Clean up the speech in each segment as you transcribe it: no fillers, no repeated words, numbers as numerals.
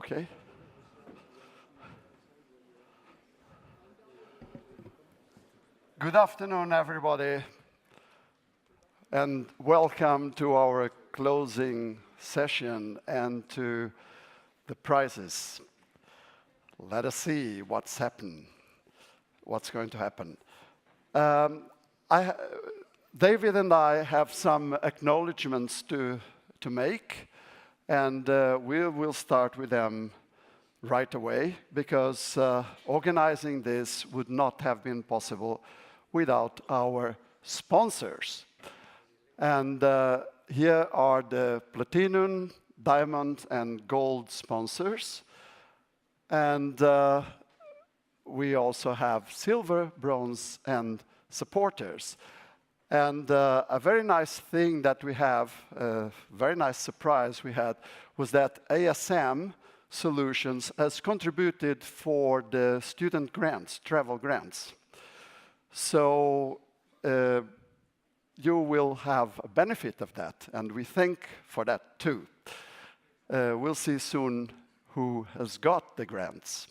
Okay. Good afternoon, everybody, and welcome to our closing session and to the prizes. Let us see what's going to happen. David and I have some acknowledgements to make, and we will start with them right away, because organizing this would not have been possible without our sponsors. And here are the platinum, diamond, and gold sponsors. And we also have silver, bronze, and supporters. And a very nice thing that we have, a very nice surprise we had, was that ASM Solutions has contributed for the student grants, travel grants. So you will have a benefit of that, and we thank for that too. We'll see soon who has got the grants.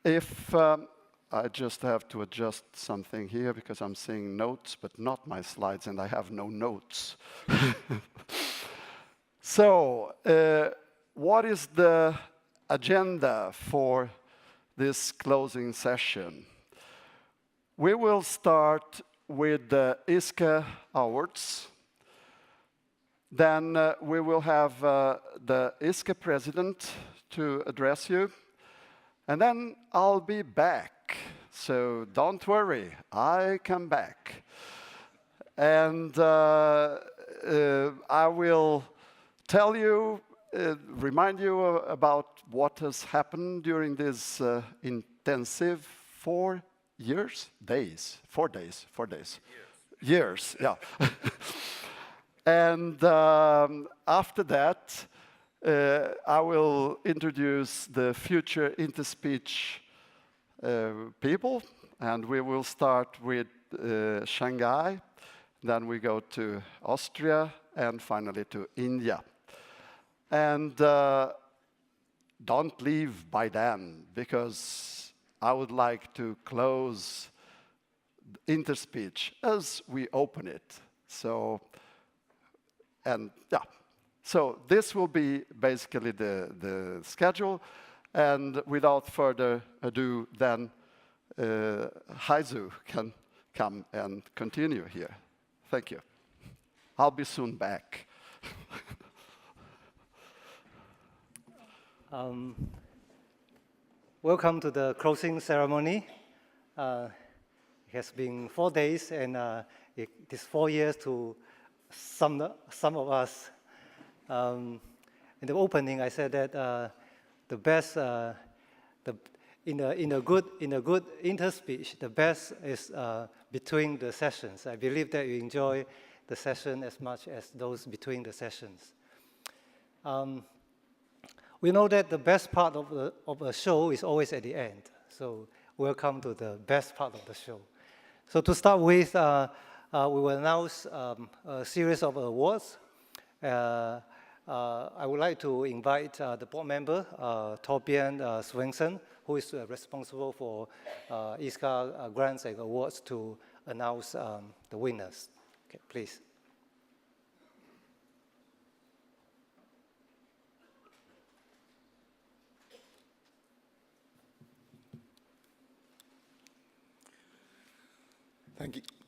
If I just have to adjust something here because I'm seeing notes, but not my slides, and I have no notes. So, what is the agenda for this closing session? We will start with the ISCA Awards. Then we will have the ISCA president to address you. And then I'll be back. So don't worry, I come back. And I will tell you, remind you about what has happened during this intensive 4 days. Years, yeah. And after that, I will introduce the future interspeech people, and we will start with Shanghai, then we go to Austria, and finally to India. And don't leave by then, because I would like to close interspeech as we open it. So, and yeah. So this will be basically the schedule, and without further ado, then Haizu can come and continue here. Thank you. I'll be soon back. Welcome to the closing ceremony. It has been 4 days, and it is 4 years to some of us. In the opening, I said that the best, in a good interspeech, the best is between the sessions. I believe that you enjoy the session as much as those between the sessions. We know that the best part of a show is always at the end. So welcome to the best part of the show. So to start with, we will announce a series of awards. I would like to invite the board member, Torbjørn Svensson, who is responsible for ISCA grants and awards, to announce the winners. Okay, please.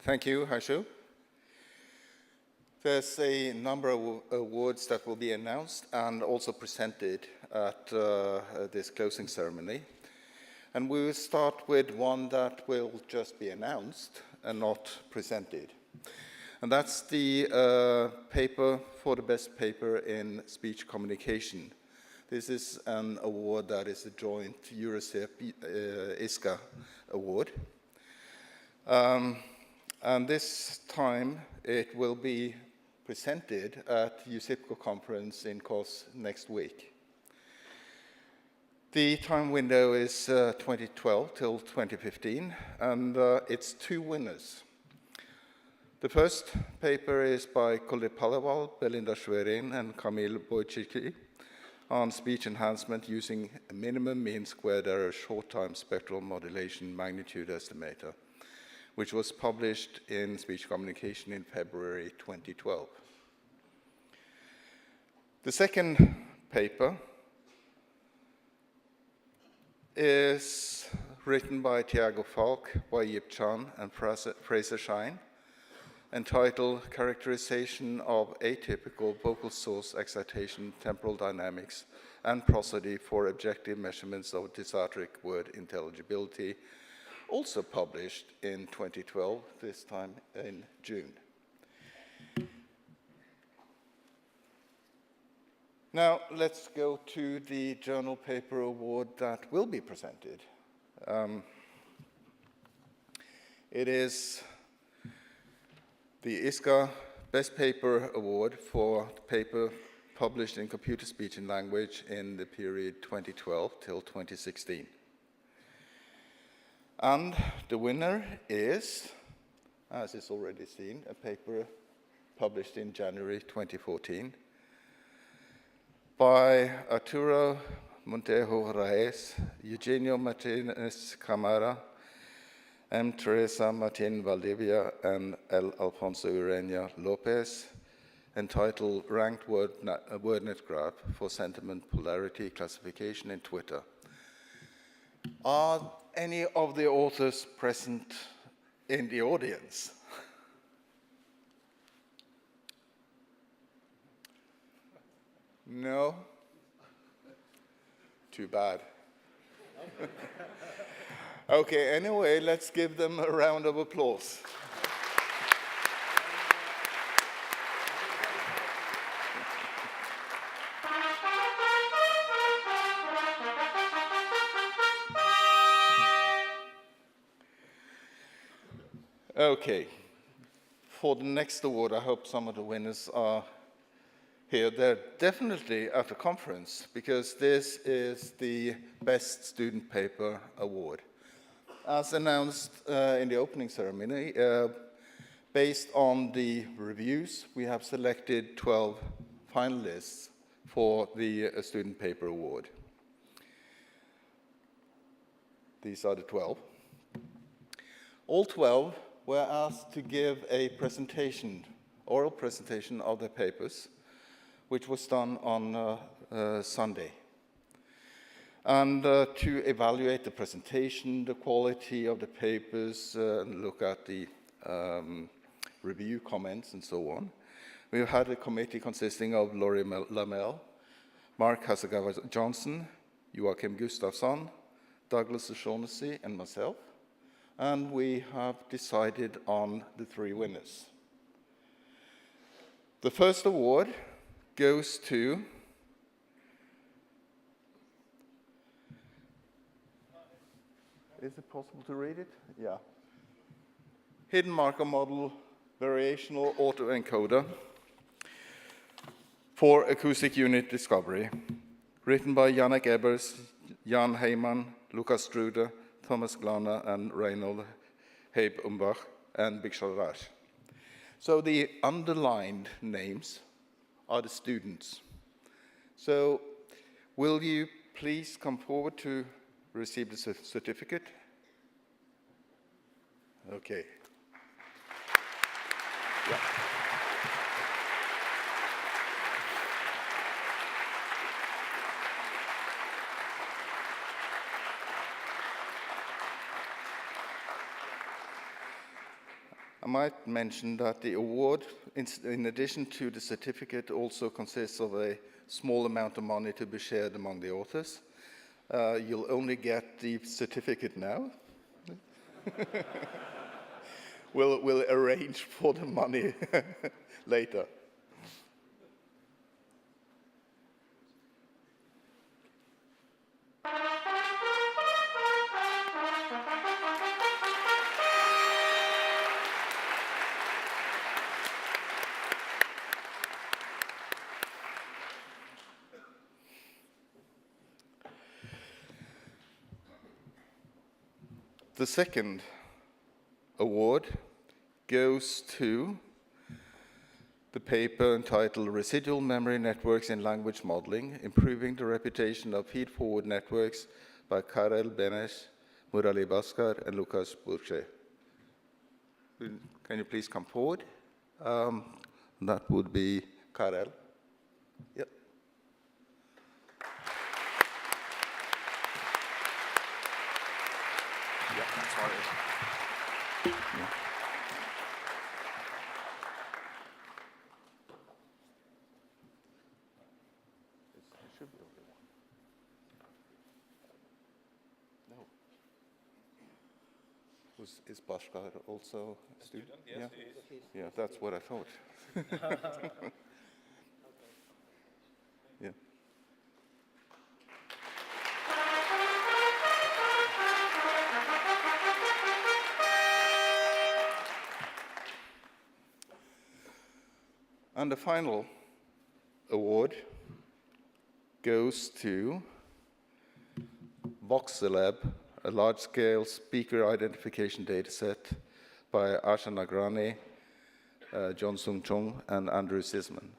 Thank you, Haishu. There's a number of awards that will be announced and also presented at this closing ceremony. And we will start with one that will just be announced and not presented. And that's the paper for the best paper in speech communication. This is an award that is a joint EuroCEP-ISCA award. And this time it will be presented at the USIPCO conference in Kos next week. The time window is 2012 till 2015, and it's 2 winners. The first paper is by Kuldeep Paliwal, Belinda Schwerin, and Camille Boychiki on speech enhancement using a minimum mean squared error short-time spectral modulation magnitude estimator, which was published in Speech Communication in February 2012. The second paper is written by Tiago Falk, Wai-Yip Chan, and Fraser Shine, entitled Characterization of Atypical Vocal Source Excitation, Temporal Dynamics, and Prosody for Objective Measurements of Dysarthric Word Intelligibility, also published in 2012, this time in June. Now, let's go to the journal paper award that will be presented. It is the ISCA Best Paper Award for paper published in computer speech and language in the period 2012 till 2016. And the winner is, as is already seen, a paper published in January 2014 by Arturo Montejo Reyes, Eugenio Martinez Camara, M. Teresa Martin Valdivia, and L. Alfonso Urena Lopez, entitled Ranked WordNet Graph for Sentiment Polarity Classification in Twitter. Are any of the authors present in the audience? No? Too bad. Okay, anyway, let's give them a round of applause. Okay, for the next award, I hope some of the winners are here. They're definitely at the conference, because this is the Best Student Paper Award. As announced in the opening ceremony, based on the reviews, we have selected 12 finalists for the Student Paper Award. These are the 12. All 12 were asked to give a presentation, oral presentation of their papers, which was done on Sunday. And to evaluate the presentation, the quality of the papers, and look at the review comments and so on, we had a committee consisting of Laurie Lamel, Mark Hasegawa-Johnson, Joachim Gustafsson, Douglas O'Shaughnessy, and myself. And we have decided on the 3 winners. The first award goes to is it possible to read it? Yeah. Hidden Markov Model Variational Autoencoder for Acoustic Unit Discovery, written by Janek Ebers, Jan Heyman, Lukas Struder, Thomas Glana, and Reinhold Habe-Umbach, and Bikshal Raj. So the underlined names are the students. So will you please come forward to receive the certificate? Okay. Yeah. I might mention that the award, in addition to the certificate, also consists of a small amount of money to be shared among the authors. You'll only get the certificate now. We'll arrange for the money later. The second award goes to the paper entitled Residual Memory Networks in Language Modeling, Improving the Reputation of Feed-Forward Networks by Karel Benes, Murali Bhaskar, and Lukas Burche. Can you please come forward? That would be Karel. Yep. Yeah, sorry. Yeah. It should be only one. No. Is Bhaskar also a student? Yes, yeah. he is. Yeah, that's what I thought. Yeah. And the final award goes to Voxelab, a large-scale speaker identification dataset by Asha Nagrani, John Sung Chong, and Andrew Sisman.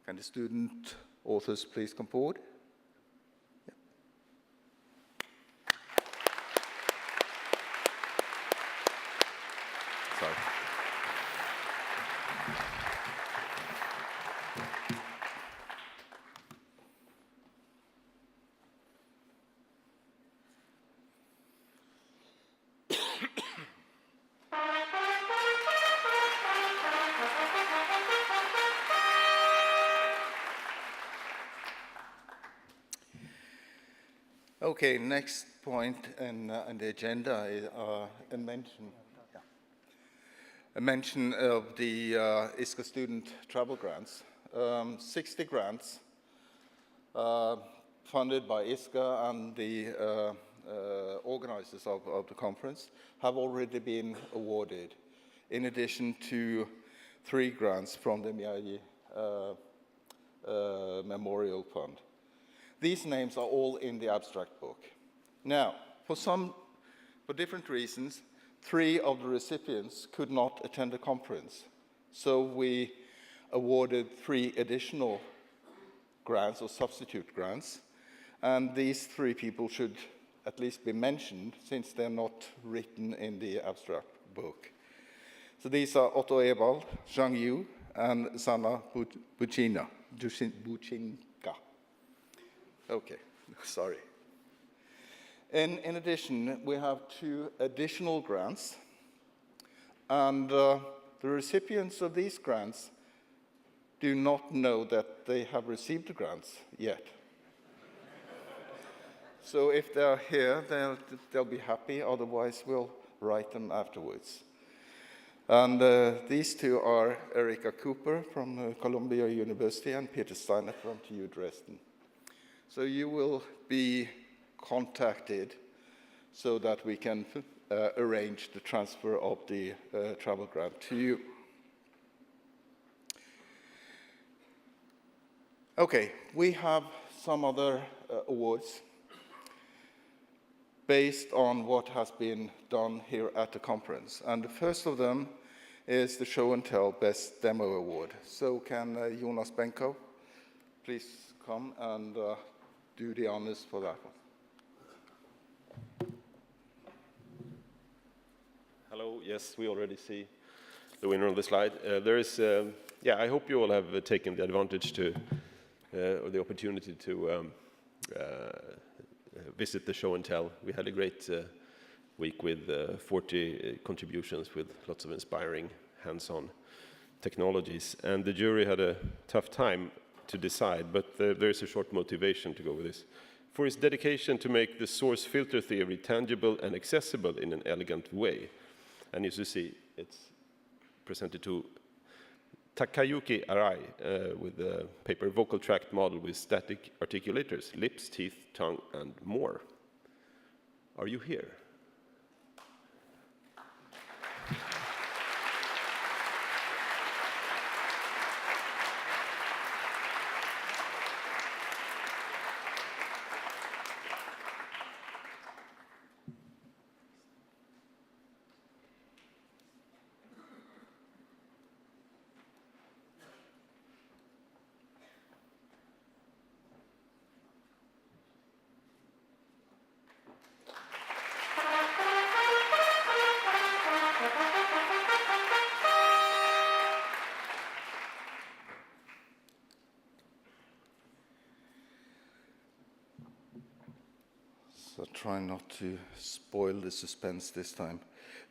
Can the student authors please come forward? Yeah. Sorry. Okay, next point on the agenda is a mention of the ISCA student travel grants. 60 grants funded by ISCA and the organizers of the conference have already been awarded, in addition to 3 grants from the Miyagi Memorial Fund. These names are all in the abstract book. Now, for different reasons, 3 of the recipients could not attend the conference. So we awarded 3 additional grants or substitute grants. And these 3 people should at least be mentioned since they're not written in the abstract book. So these are Otto Ewald, Zhang Yu, and Sanna Buchinka. Okay, sorry. In addition, we have 2 additional grants, and the recipients of these grants do not know that they have received the grants yet. So if they're here, they'll be happy, otherwise we'll write them afterwards. And these 2 are Erika Cooper from Columbia University and Peter Steiner from TU Dresden. So you will be contacted so that we can arrange the transfer of the travel grant to you. Okay, we have some other awards based on what has been done here at the conference. And the first of them is the Show and Tell Best Demo Award. So can Jonas Benkow please come and do the honors for that one. Hello, yes, we already see the winner on the slide. I hope you all have taken the advantage to, or the opportunity to visit the Show and Tell. We had a great week with 40 contributions with lots of inspiring hands-on technologies. And the jury had a tough time to decide, but there's a short motivation to go with this. For his dedication to make the source filter theory tangible and accessible in an elegant way. And as you see, it's presented to Takayuki Arai with the paper Vocal Tract Model with Static Articulators, Lips, Teeth, Tongue, and More. Are you here? So try not to spoil the suspense this time.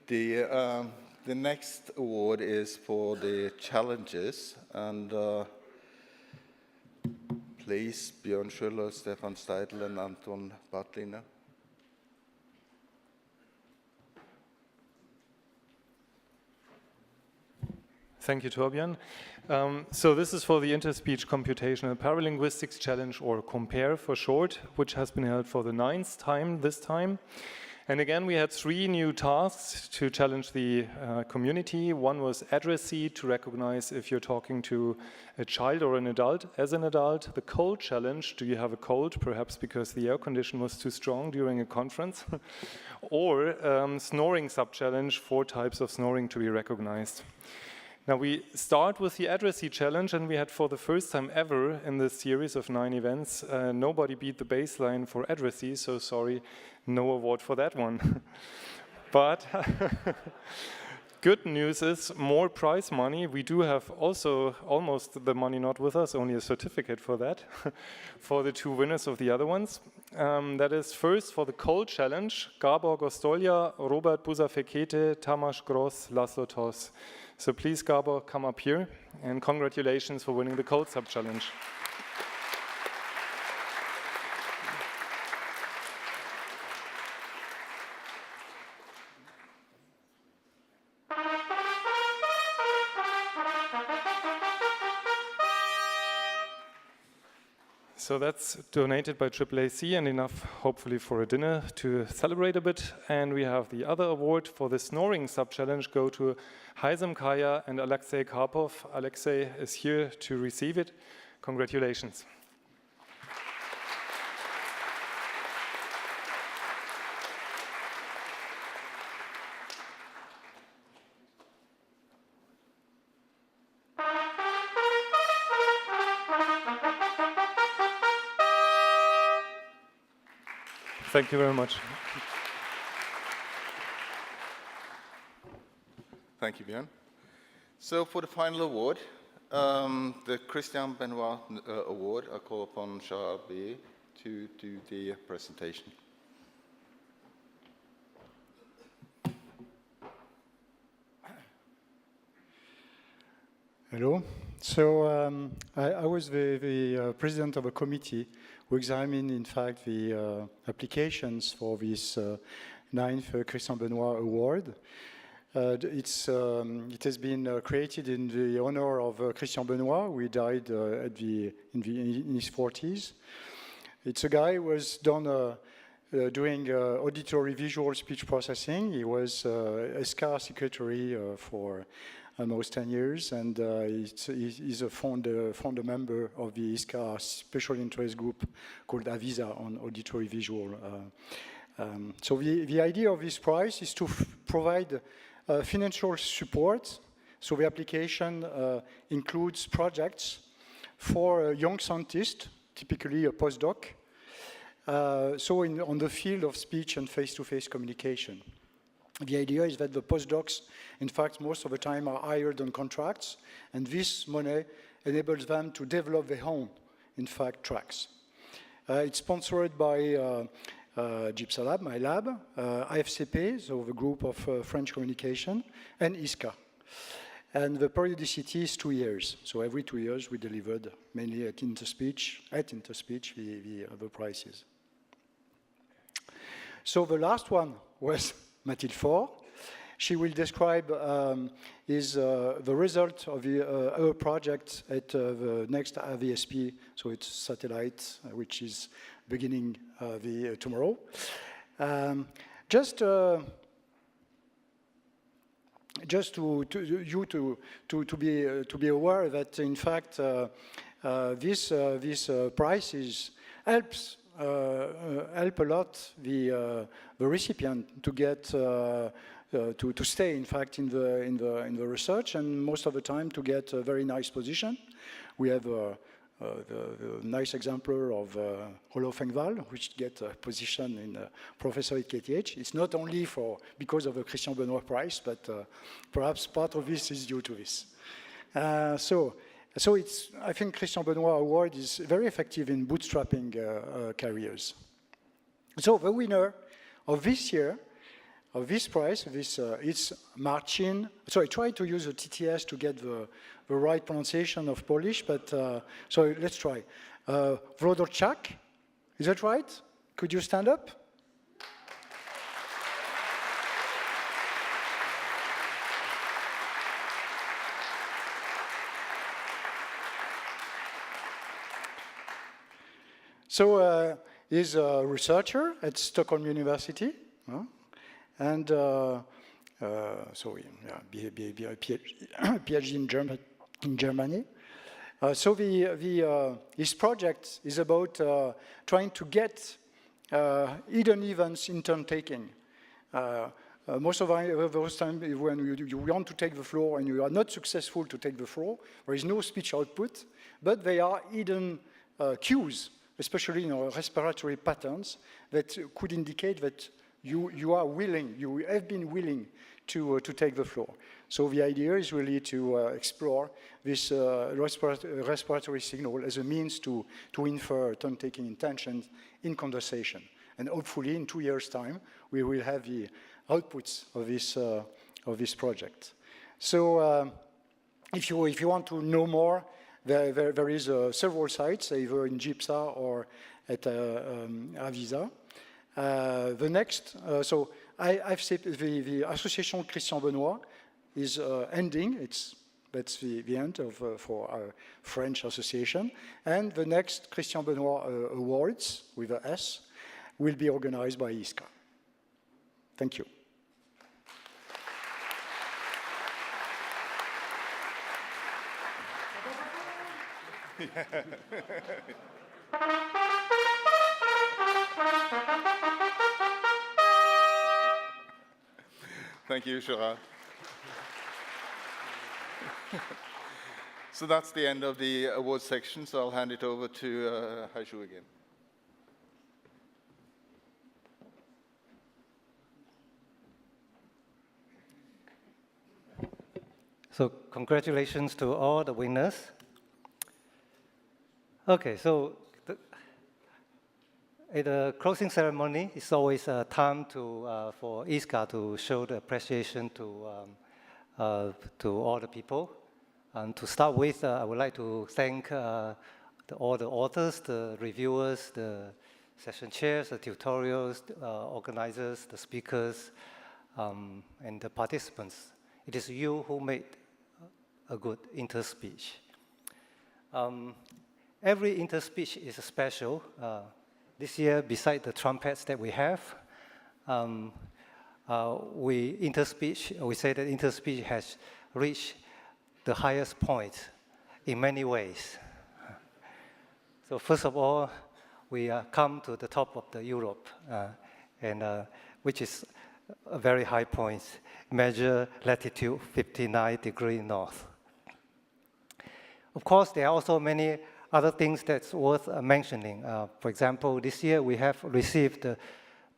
The next award is for the challenges, and please, Björn Schuller, Stefan Steidl, and Anton Bartliner. Thank you, Torbjörn. So this is for the Interspeech Computational Paralinguistics Challenge, or COMPARE for short, which has been held for the 9th time this time. And again, we had 3 new tasks to challenge the community. One was addressee, to recognize if you're talking to a child or an adult. As an adult, the cold challenge, do you have a cold, perhaps because the air condition was too strong during a conference? Or snoring sub-challenge, 4 types of snoring to be recognized. Now we start with the addressee challenge, and we had, for the first time ever in this series of 9 events, nobody beat the baseline for addressee, so sorry, no award for that one. But good news is more prize money. We do have also almost the money not with us, only a certificate for that, for the 2 winners of the other ones. That is first for the cold challenge, Gabor Gostolja, Robert Busafekete, Tamas Gross, Laszlo Tos. So please, Gabor, come up here, and congratulations for winning the cold sub-challenge. So that's donated by AAAC, and enough, hopefully, for a dinner to celebrate a bit. And we have the other award for the snoring sub-challenge go to Haizam Kaya and Alexei Karpov. Alexei is here to receive it. Congratulations. Thank you very much. Thank you, Björn. So for the final award, the Christian Benoit Award, I call upon Shah-Abi to do the presentation. Hello. So I was the president of a committee who examined, in fact, the applications for this 9th Christian Benoit Award. It has been created in the honor of Christian Benoit, who died in his 40s. It's a guy who was doing auditory visual speech processing. He was ESCAR secretary for almost 10 years, and he's a founder member of the ISCA special interest group called Avisa on auditory visual. So the idea of this prize is to provide financial support. So the application includes projects for young scientists, typically a postdoc, on the field of speech and face-to-face communication. The idea is that the postdocs, in fact, most of the time are hired on contracts, and this money enables them to develop their own, in fact, tracks. It's sponsored by GIPSA my lab, AFCP, so the group of French communication, and ISCA. And the periodicity is 2 years. So every 2 years we delivered, mainly at Interspeech, the prizes. So the last one was Mathilde Faure. She will describe the result of our project at the next AVSP, so it's satellite, which is beginning tomorrow. Just to be aware that, in fact, this prize help a lot the recipient to get to stay, in fact, in the research, and most of the time to get a very nice position. We have the nice example of Olof Engvall, which get a position in professor at KTH. It's not only because of the Christian Benoit Prize, but perhaps part of this is due to this. So I think Christian Benoit Award is very effective in bootstrapping careers. So the winner of this year, of this prize, it's Marcin. So I tried to use the TTS to get the right pronunciation of Polish, but so let's try. Włodorczak, is that right? Could you stand up? So he's a researcher at Stockholm University, and so PhD in Germany. So his project is about trying to get hidden events in turn taking. Most of those times when you want to take the floor and you are not successful to take the floor, there is no speech output, but they are hidden cues, especially respiratory patterns that could indicate that you are willing, you have been willing to take the floor. So the idea is really to explore this respiratory signal as a means to infer turn-taking intentions in conversation. And hopefully in 2 years' time, we will have the outputs of this project. So if you want to know more, there is several sites, either in GIPSA or at Avisa. The next, so I've said the Association Christian Benoit is ending. That's the end for our French association. And the next Christian Benoit Awards, with a S, will be organized by ISCA. Thank you. Thank you, Gerard. So that's the end of the awards section, so I'll hand it over to Haiju again. So congratulations to all the winners. Okay, so at the closing ceremony, it's always a time for ISCA to show the appreciation to all the people. And to start with, I would like to thank all the authors, the reviewers, the session chairs, the tutorials, organizers, the speakers, and the participants. It is you who made a good interspeech. Every interspeech is special. This year, beside the trumpets that we have, we say that interspeech has reached the highest point in many ways. So first of all, we come to the top of the Europe, which is a very high point, measure latitude 59 degrees north. Of course, there are also many other things that's worth mentioning. For example, this year we have received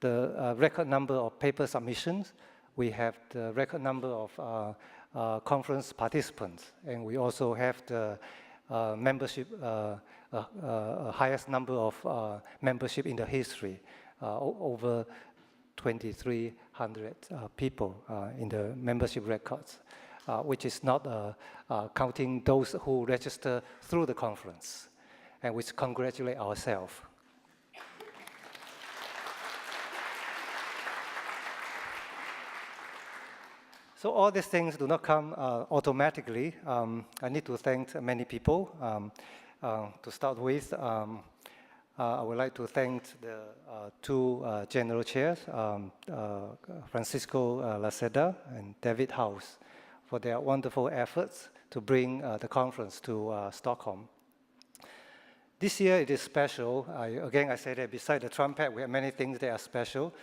the record number of paper submissions. We have the record number of conference participants, and we also have the membership, highest number of membership in the history, over 2,300 people in the membership records, which is not counting those who register through the conference, and which congratulate ourselves. So all these things do not come automatically. I need to thank many people. To start with, I would like to thank the two general chairs, Francisco Laceda and David House, for their wonderful efforts to bring the conference to Stockholm. This year it is special. Again, I say that beside the trumpet, we have many things that are special.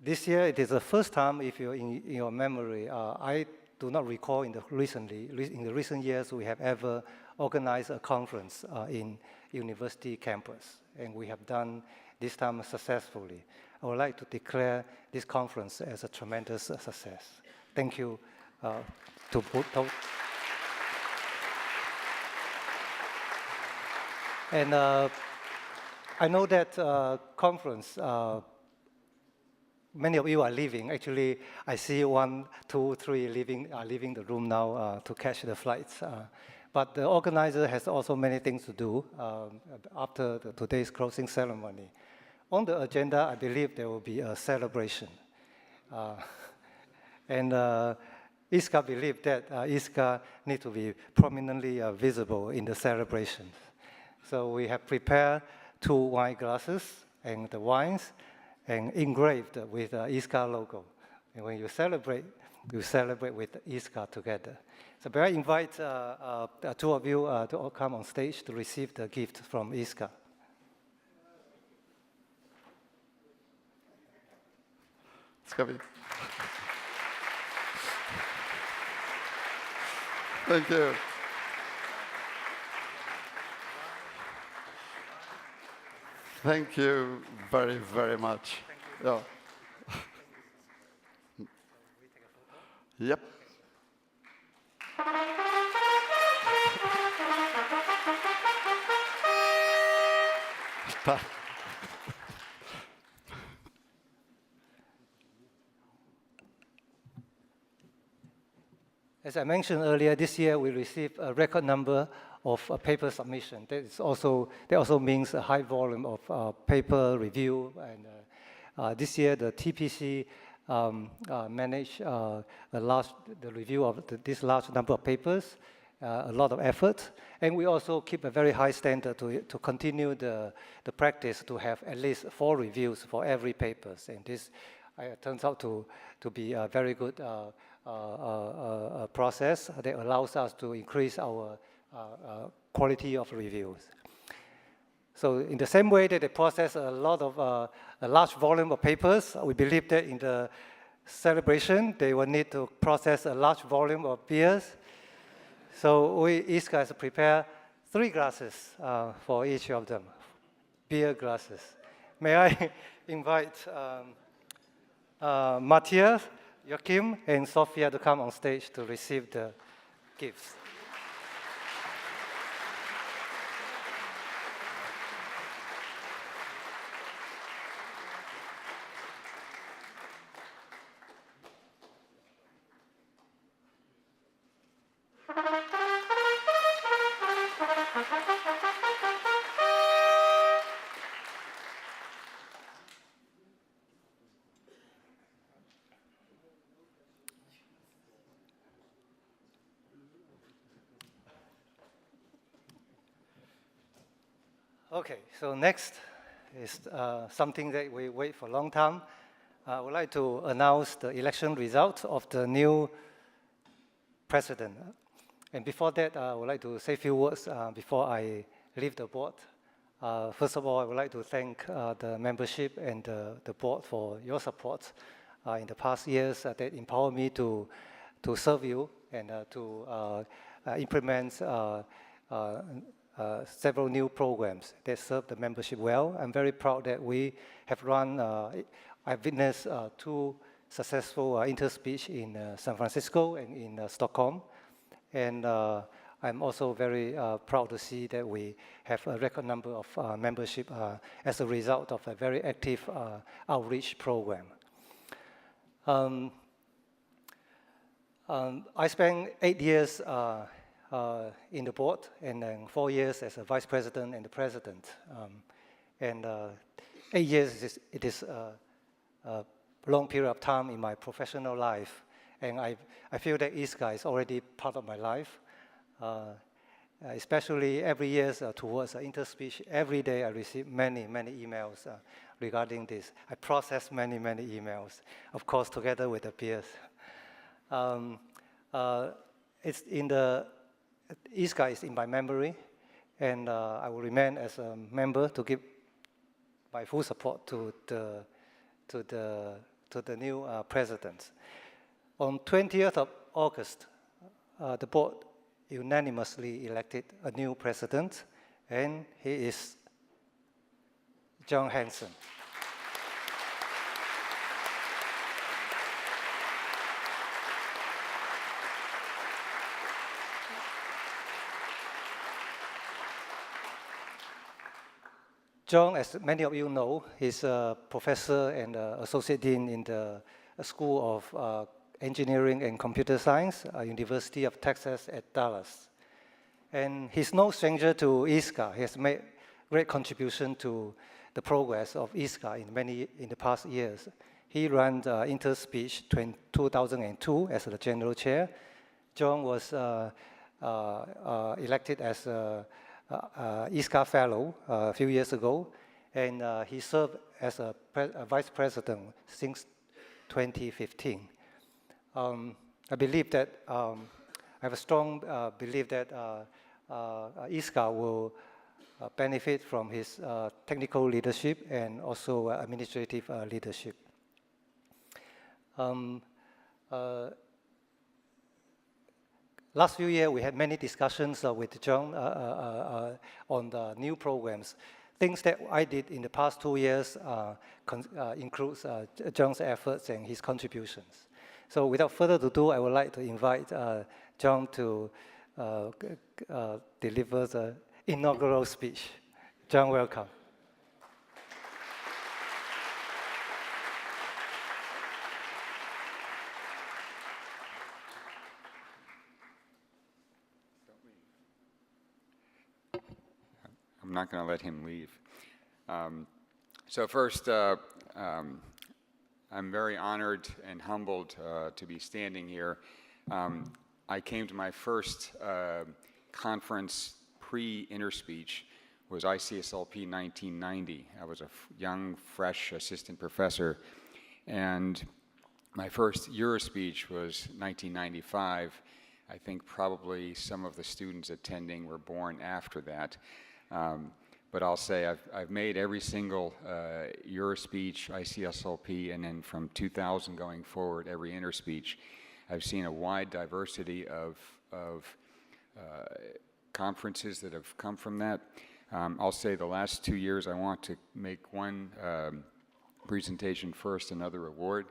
This year it is the first time, if you're in your memory, I do not recall in the recent years we have ever organized a conference in university campus, and we have done this time successfully. I would like to declare this conference as a tremendous success. Thank you to both. And I know that conference, many of you are leaving. Actually, I see 1, 2, 3 leaving the room now to catch the flights. But the organizer has also many things to do after today's closing ceremony. On the agenda, I believe there will be a celebration. And ISCA believe that ISCA need to be prominently visible in the celebration. So we have prepared 2 wine glasses, and the wines and engraved with ISCA logo. And when you celebrate with ISCA together. So may I invite 2 of you to come on stage to receive the gift from ISCA. Ska vi? Thank you. Thank you very, very much. Yeah. Yep. As I mentioned earlier, this year we received a record number of paper submission. That also means a high volume of paper review. And this year, the TPC managed the review of this large number of papers, a lot of effort. And we also keep a very high standard to continue the practice to have at least 4 reviews for every paper. And this turns out to be a very good process that allows us to increase our quality of reviews. So in the same way that they process a large volume of papers, we believe that in the celebration, they will need to process a large volume of beers. So ISCA has prepared 3 glasses for each of them, beer glasses. May I invite Matthias, Joachim, and Sophia to come on stage to receive the gifts. Okay, so next is something that we wait for a long time. I would like to announce the election results of the new president. And before that, I would like to say a few words before I leave the board. First of all, I would like to thank the membership and the board for your support in the past years that empowered me to serve you and to implement several new programs that serve the membership well. I'm very proud that we have run, I've witnessed 2 successful interspeech in San Francisco and in Stockholm. And I'm also very proud to see that we have a record number of membership as a result of a very active outreach program. I spent 8 years in the board, and then 4 years as a vice president and the president. 8 years is a long period of time in my professional life, and I feel that ISCA is already part of my life. Especially every year towards interspeech, every day I receive many emails regarding this. I process many emails, of course, together with the peers. It's in the ISCA is in my memory, and I will remain as a member to give my full support to the new president. On 20th of August, the board unanimously elected a new president, and he is John Hanson. John, as many of you know, is a professor and associate dean in the School of Engineering and Computer Science, University of Texas at Dallas. And he's no stranger to ISCA. He has made great contribution to the progress of ISCA in the past years. He ran InterSpeech 2002 as the general chair. John was elected as ISCA fellow a few years ago, and he served as a vice president since 2015. I believe that I have a strong belief that ISCA will benefit from his technical leadership and also administrative leadership. Last few years, we had many discussions with John on the new programs. Things that I did in the past 2 years includes John's efforts and his contributions. So without further ado, I would like to invite John to deliver the inaugural speech. John, welcome. I'm not going to let him leave. So first, I'm very honored and humbled to be standing here. I came to my first conference pre-InterSpeech was ICSLP 1990. I was a young, fresh assistant professor, and my first EuroSpeech was 1995. I think probably some of the students attending were born after that. But I'll say I've made every single EuroSpeech, ICSLP, and then from 2000 going forward, every InterSpeech. I've seen a wide diversity of conferences that have come from that. I'll say the last 2 years, I want to make one presentation first, another award.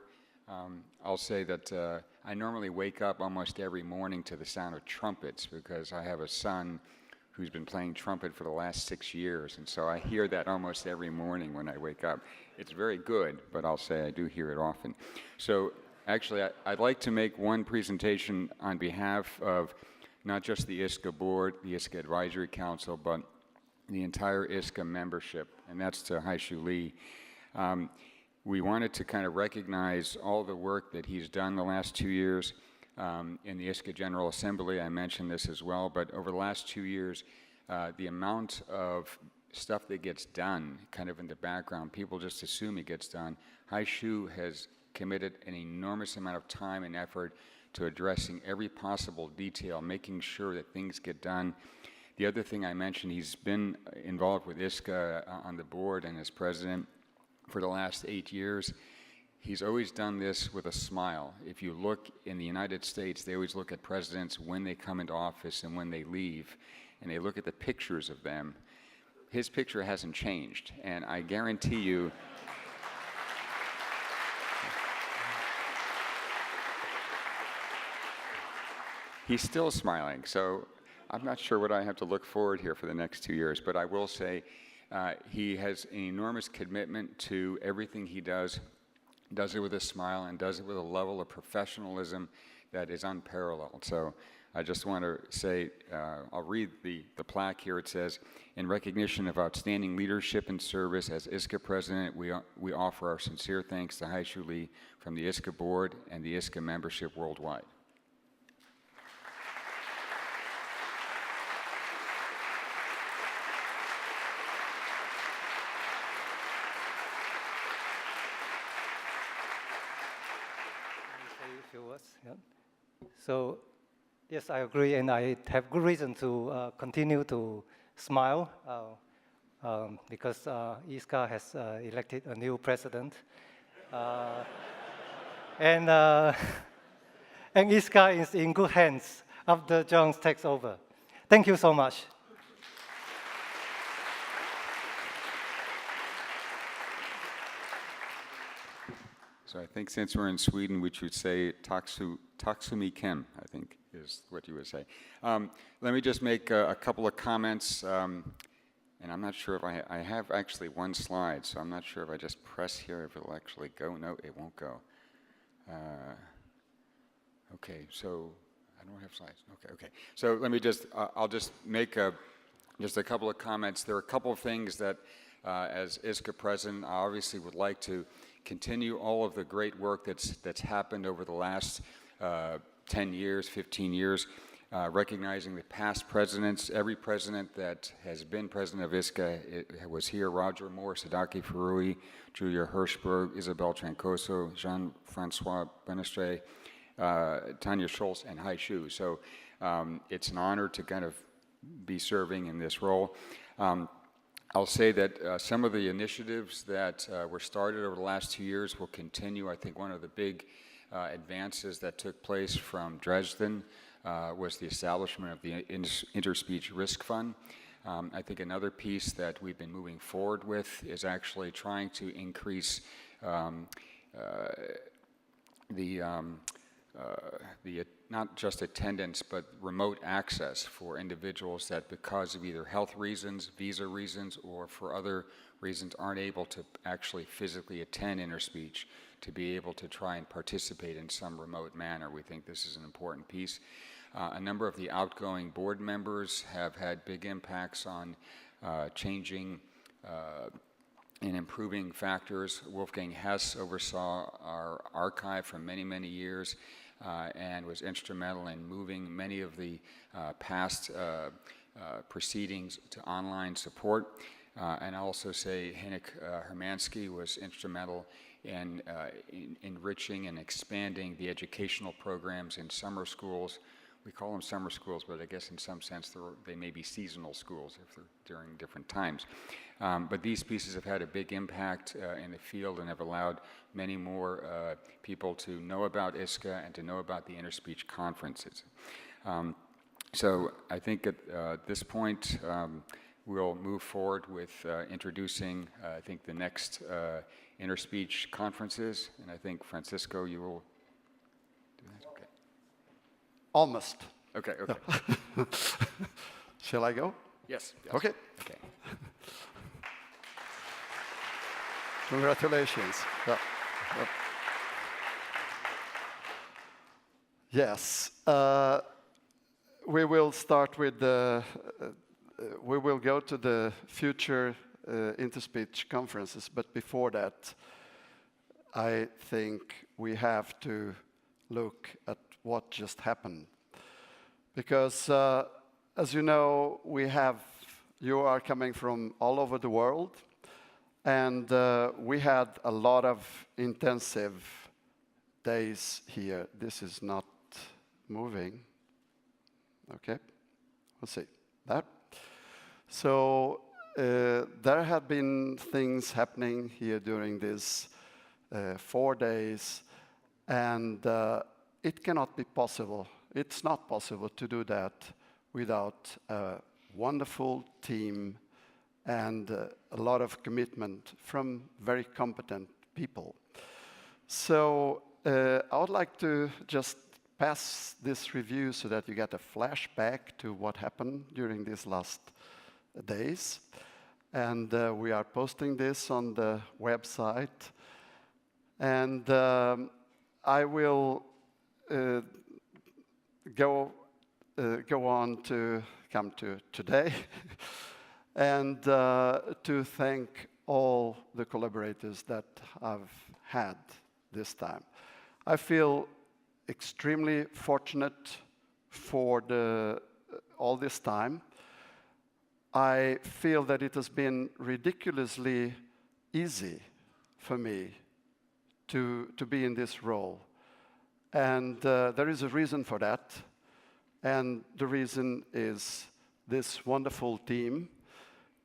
I'll say that I normally wake up almost every morning to the sound of trumpets because I have a son who's been playing trumpet for the last 6 years, and so I hear that almost every morning when I wake up. It's very good, but I'll say I do hear it often. So actually, I'd like to make one presentation on behalf of not just the ISCA board, the ISCA Advisory Council, but the entire ISCA membership, and that's to Haishu Lee. We wanted to kind of recognize all the work that he's done the last 2 years. In the ISCA General Assembly, I mentioned this as well, but over the last 2 years, the amount of stuff that gets done kind of in the background, people just assume it gets done. Haishu has committed an enormous amount of time and effort to addressing every possible detail, making sure that things get done. The other thing I mentioned, he's been involved with ISCA on the board and as president for the last 8 years. He's always done this with a smile. If you look in the United States, they always look at presidents when they come into office and when they leave, and they look at the pictures of them. His picture hasn't changed, and I guarantee you, he's still smiling. So I'm not sure what I have to look forward here for the next 2 years, but I will say he has an enormous commitment to everything he does it with a smile, and does it with a level of professionalism that is unparalleled. So I just want to say, I'll read the plaque here. It says, in recognition of outstanding leadership and service as ISCA president, we offer our sincere thanks to Haishu Lee from the ISCA board and the ISCA membership worldwide. Yeah. So, yes, I agree, and I have good reason to continue to smile because ISCA has elected a new president, and ISCA is in good hands after John takes over. Thank you so much. So I think since we're in Sweden, we should say taksumi kem, I think is what you would say. Let me just make a couple of comments, and And I'm not sure if I have actually one slide, so I'm not sure if I just press here if it'll actually go. No, it won't go. Okay, so I don't have slides. Okay. So let me just, I'll just make just a couple of comments. There are a couple of things that, as ISCA president, I obviously would like to continue all of the great work that's happened over the last 10 years, 15 years, recognizing the past presidents. Every president that has been president of ISCA was here: Roger Moore, Sadaki Farui, Julia Hirschberg, Isabel Trancoso, Jean-Francois Benestre, Tanya Schultz, and Hai Shu. So it's an honor to kind of be serving in this role. I'll say that some of the initiatives that were started over the last 2 years will continue. I think one of the big advances that took place from Dresden was the establishment of the Interspeech Risk Fund. I think another piece that we've been moving forward with is actually trying to increase not just attendance, but remote access for individuals that, because of either health reasons, visa reasons, or for other reasons, aren't able to actually physically attend Interspeech, to be able to try and participate in some remote manner. We think this is an important piece. A number of the outgoing board members have had big impacts on changing and improving factors. Wolfgang Hess oversaw our archive for many, many years and was instrumental in moving many of the past proceedings to online support. And I also say Henrik Hermansky was instrumental in enriching and expanding the educational programs in summer schools. We call them summer schools, but I guess in some sense they may be seasonal schools if they're during different times. But these pieces have had a big impact in the field and have allowed many more people to know about ISCA and to know about the Interspeech conferences. So I think at this point we'll move forward with introducing, I think, the next Interspeech conferences. And I think, Francisco, you will do that? Okay. Almost. Okay. Shall I go? Yes. Okay. Okay. Congratulations. Yeah. Yes. We will start with we will go to the future Interspeech conferences, but before that, I think we have to look at what just happened. Because, as you know, you are coming from all over the world, and we had a lot of intensive days here. This is not moving. Okay, we'll see that. So there have been things happening here during these 4 days, and it cannot be possible. It's not possible to do that without a wonderful team and a lot of commitment from very competent people. So I would like to just pass this review so that you get a flashback to what happened during these last days. And we are posting this on the website. And I will go on to come to today and to thank all the collaborators that I've had this time. I feel extremely fortunate for all this time. I feel that it has been ridiculously easy for me to be in this role. And there is a reason for that. And the reason is this wonderful team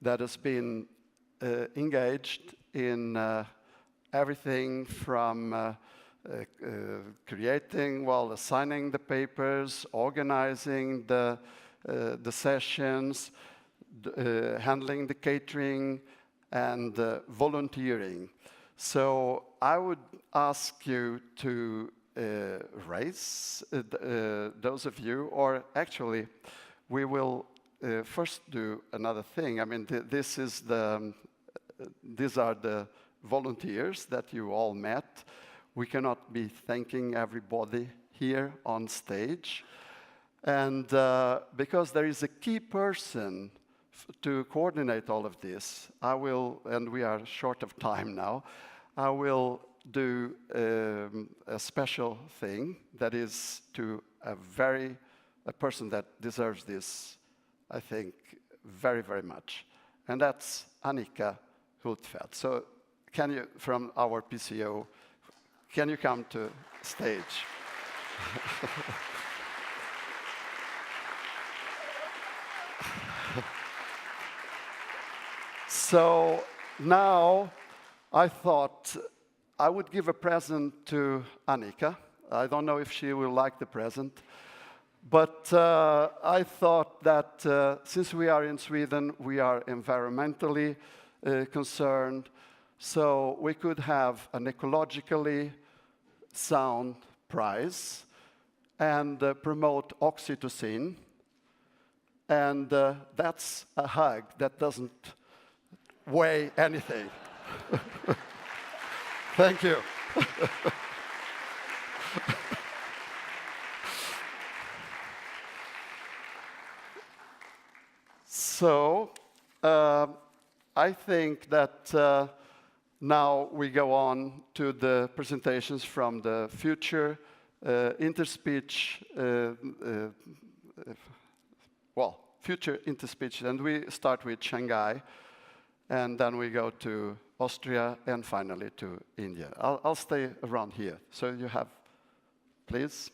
that has been engaged in everything from assigning the papers, organizing the sessions, handling the catering, and volunteering. So I would ask you to raise those of you, or actually we will first do another thing. I mean, these are the volunteers that you all met. We cannot be thanking everybody here on stage. And because there is a key person to coordinate all of this, I will, and we are short of time now, I will do a special thing that is to a person that deserves this, I think, very, very much. And that's Annika Hultfeldt. So can you, from our PCO, can you come to stage? So now I thought I would give a present to Annika. I don't know if she will like the present, but I thought that since we are in Sweden, we are environmentally concerned, so we could have an ecologically sound prize and promote oxytocin, and that's a hug that doesn't weigh anything. Thank you. So, I think that now we go on to the presentations from the future interspeech, future interspeech, and we start with Shanghai, and then we go to Austria, and finally to India. I'll stay around here. So you have, please.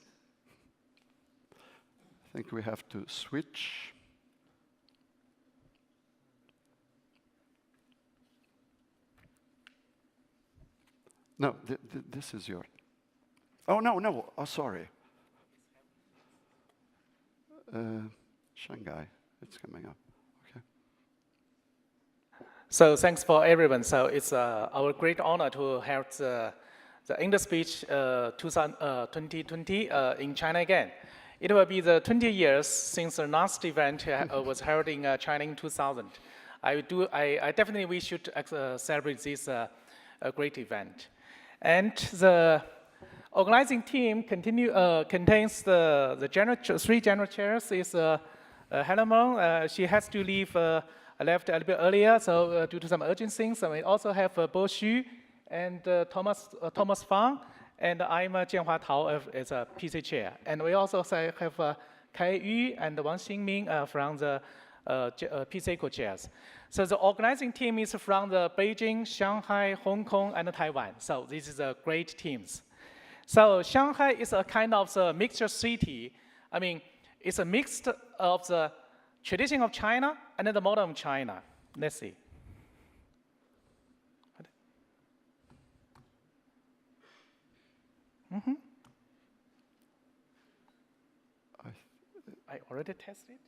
I think we have to switch. No, this is yours. Oh, no, oh, sorry. Shanghai, it's coming up. So thanks for everyone. So it's our great honor to have the InterSpeech 2020 in China again. It will be the 20 years since the last event was held in China in 2000. I definitely we should celebrate this great event. And the organizing team contains the three general chairs. Is Helen Meng. She has to leave. I left a little bit earlier, so due to some urgent things. And we also have Bo Xu and Thomas Fang, and I'm Jianhua Tao as a PC chair. And we also have Kai Yu and Wang Xingming from the PC co-chairs. So the organizing team is from the Beijing, Shanghai, Hong Kong, and Taiwan. So this is a great teams. So Shanghai is a kind of the mixture city. I mean, it's a mix of the tradition of China and then the modern China. Let's see. I already tested.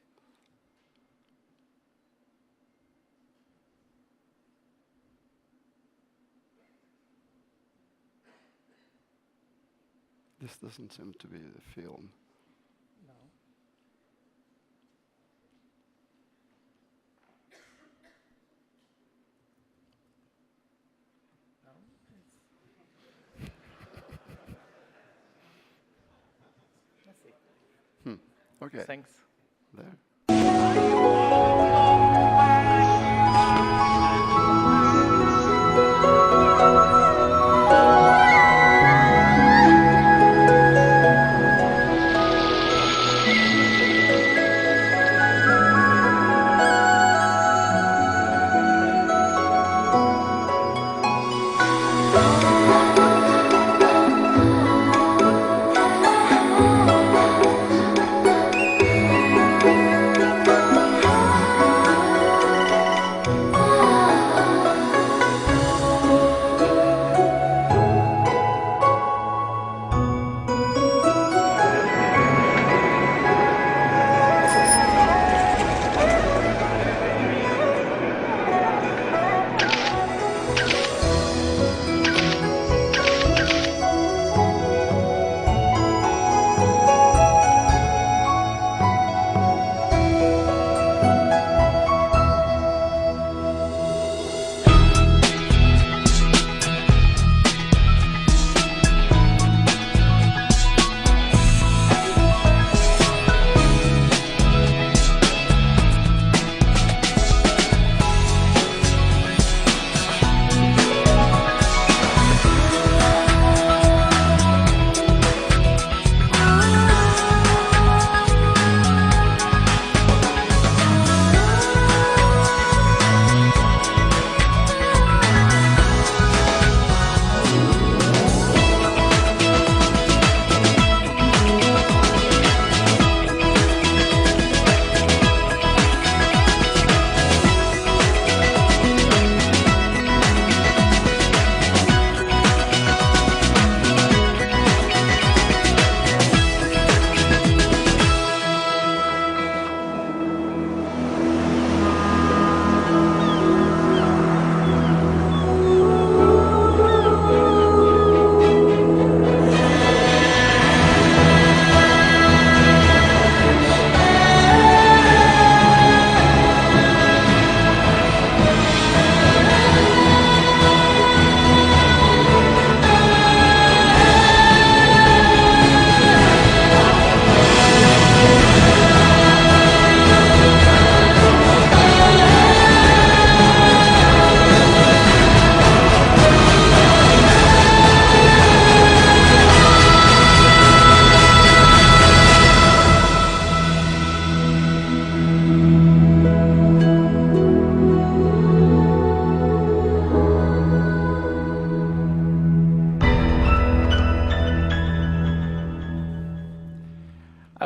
This doesn't seem to be the film. Okay. Thanks. There.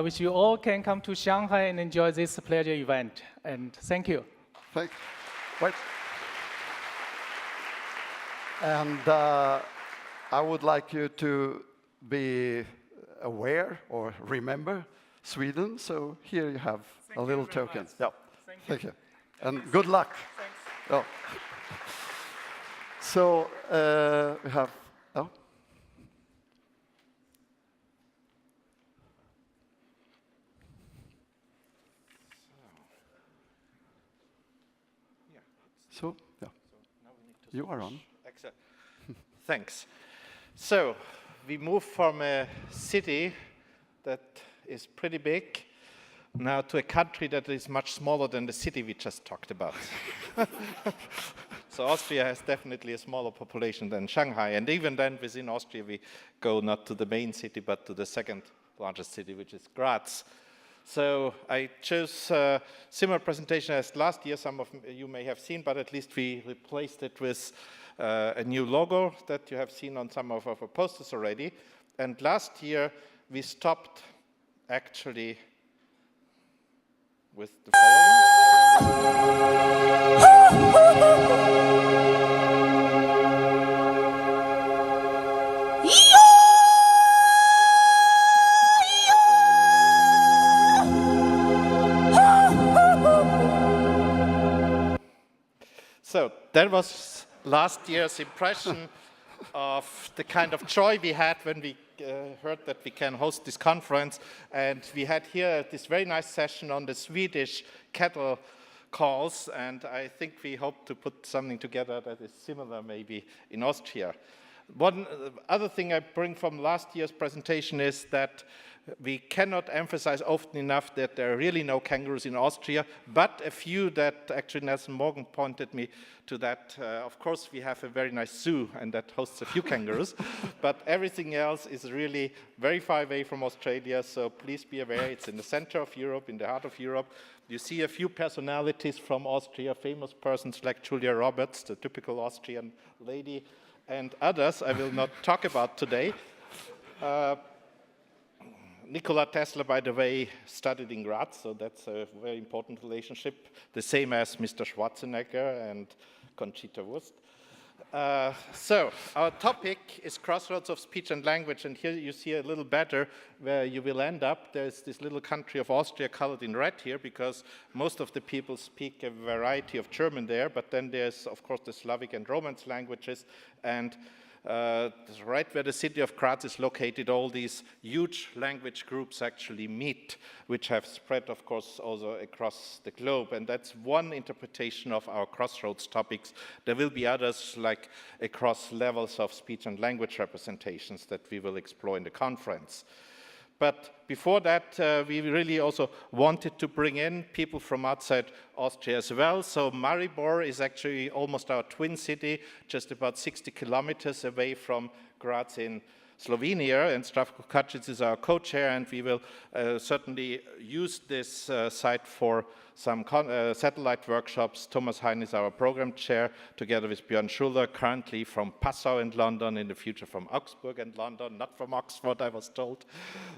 I wish you all can come to Shanghai and enjoy this pleasure event. And thank you. Thanks. Wait. And I would like you to be aware or remember Sweden. So here you have a little token. Yeah. Thank you. And good luck. Thanks. Oh. So we have. Oh. So, yeah. You are on. Excellent. Thanks. So, we moved from a city that is pretty big now to a country that is much smaller than the city we just talked about. So Austria has definitely a smaller population than Shanghai, and even then within Austria we go not to the main city but to the second largest city, which is Graz. So I chose a similar presentation as last year, some of you may have seen, but at least we replaced it with a new logo that you have seen on some of our posters already. And last year we stopped actually with the following. So that was last year's impression of the kind of joy we had when we heard that we can host this conference. And we had here this very nice session on the Swedish cattle calls, and I think we hope to put something together that is similar maybe in Austria. One other thing I bring from last year's presentation is that we cannot emphasize often enough that there are really no kangaroos in Austria, but a few that actually Nelson Morgan pointed me to that. Of course, we have a very nice zoo, and that hosts a few kangaroos, but everything else is really very far away from Australia, so please be aware, it's in the center of Europe, in the heart of Europe. You see a few personalities from Austria, famous persons like Julia Roberts, the typical Austrian lady, and others I will not talk about today. Nikola Tesla, by the way, studied in Graz, so that's a very important relationship, the same as Mr. Schwarzenegger and Conchita Wurst. So, our topic is crossroads of speech and language, and here you see a little better where you will end up. There's this little country of Austria colored in red here, because most of the people speak a variety of German there, but then there's, of course, the Slavic and Romance languages, and right where the city of Graz is located, all these huge language groups actually meet, which have spread, of course, also across the globe. And that's one interpretation of our crossroads topics. There will be others, like across levels of speech and language representations that we will explore in the conference. But before that, we really also wanted to bring in people from outside Austria as well. So Maribor is actually almost our twin city, just about 60 kilometers away from Graz in Slovenia, and Zdravko Kacic is our co-chair, and we will certainly use this site for some satellite workshops. Thomas Hein is our program chair, together with Björn Schuller, currently from Passau and London, in the future from Augsburg and London, not from Oxford, I was told.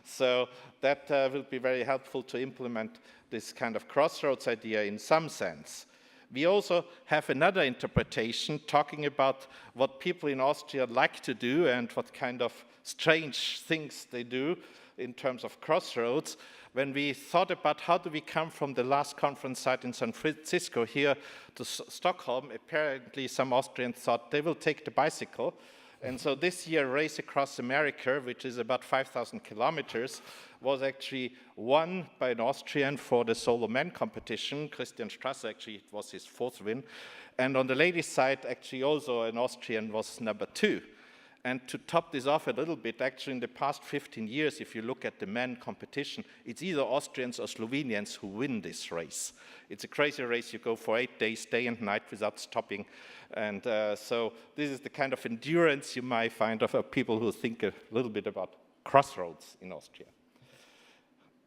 So that will be very helpful to implement this kind of crossroads idea in some sense. We also have another interpretation talking about what people in Austria like to do and what kind of strange things they do in terms of crossroads. When we thought about how do we come from the last conference site in San Francisco here to Stockholm, apparently some Austrians thought they will take the bicycle. And so this year, Race Across America, which is about 5,000 kilometers, was actually won by an Austrian for the solo men competition. Christian Strasser, actually, it was his fourth win. And on the ladies' side, actually also an Austrian was number 2. And to top this off a little bit, actually in the past 15 years, if you look at the men competition, it's either Austrians or Slovenians who win this race. It's a crazy race. You go for 8 days, day and night, without stopping. And so this is the kind of endurance you might find of people who think a little bit about crossroads in Austria.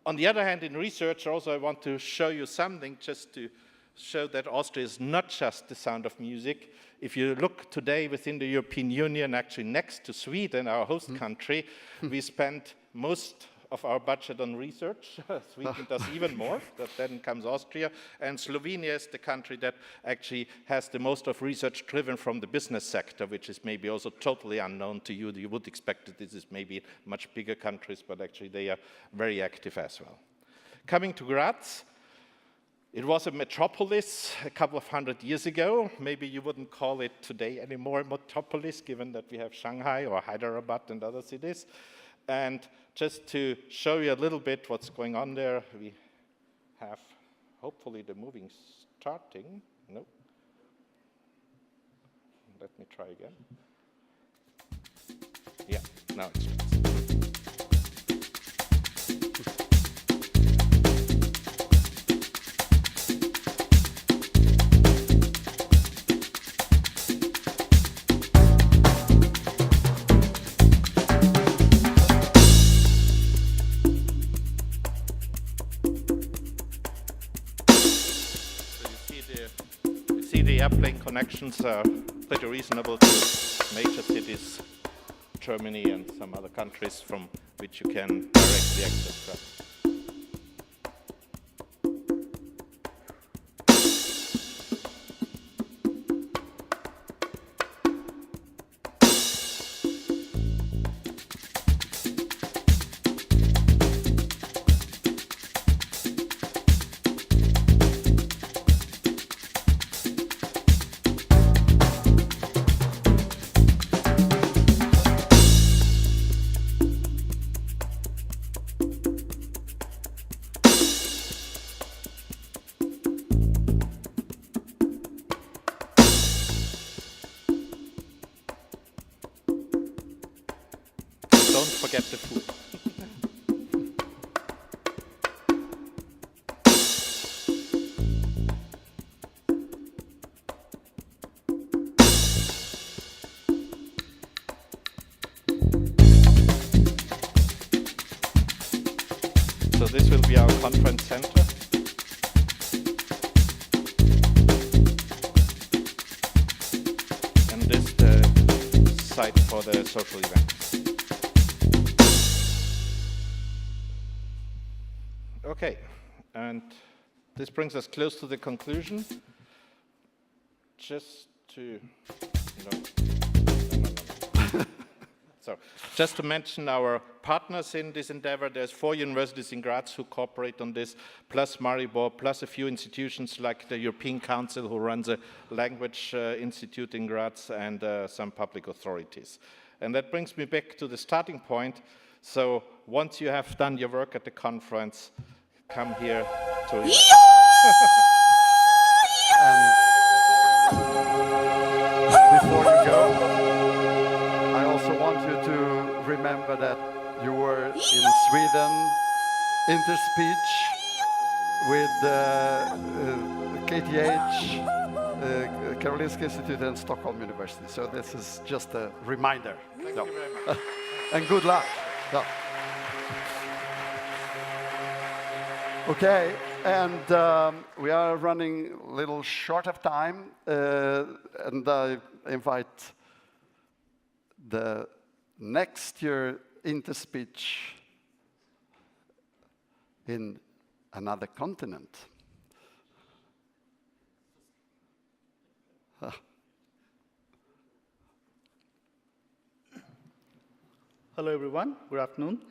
On the other hand, in research also I want to show you something just to show that Austria is not just the sound of music. If you look today within the European Union, actually next to Sweden, our host country, we spend most of our budget on research. Sweden does even more. Then comes Austria. And Slovenia is the country that actually has the most of research driven from the business sector, which is maybe also totally unknown to you. You would expect that this is maybe much bigger countries, but actually they are very active as well. Coming to Graz, it was a metropolis a couple of 100 years ago. Maybe you wouldn't call it today anymore a metropolis, given that we have Shanghai or Hyderabad and other cities. And just to show you a little bit what's going on there, we have hopefully the moving starting. No. Let me try again. Yeah, now it starts. Airplane connections are pretty reasonable to major cities, Germany and some other countries from which you can directly access Graz. Don't forget the food. So this will be our conference center. And this the site for the social events. Okay, and this brings us close to the conclusion. Just to, So, just to mention our partners in this endeavor, there's 4 universities in Graz who cooperate on this, plus Maribor, plus a few institutions like the European Council who runs a language institute in Graz, and some public authorities. And that brings me back to the starting point. So once you have done your work at the conference, come here to And before you go, I also want you to remember that you were in Sweden, Interspeech, with KTH, Karolinska Institute and Stockholm University. So this is just a reminder. Thank you very much. And good luck. Yeah. Okay, and we are running a little short of time, and I invite the next year Interspeech in another continent. Hello everyone, good afternoon.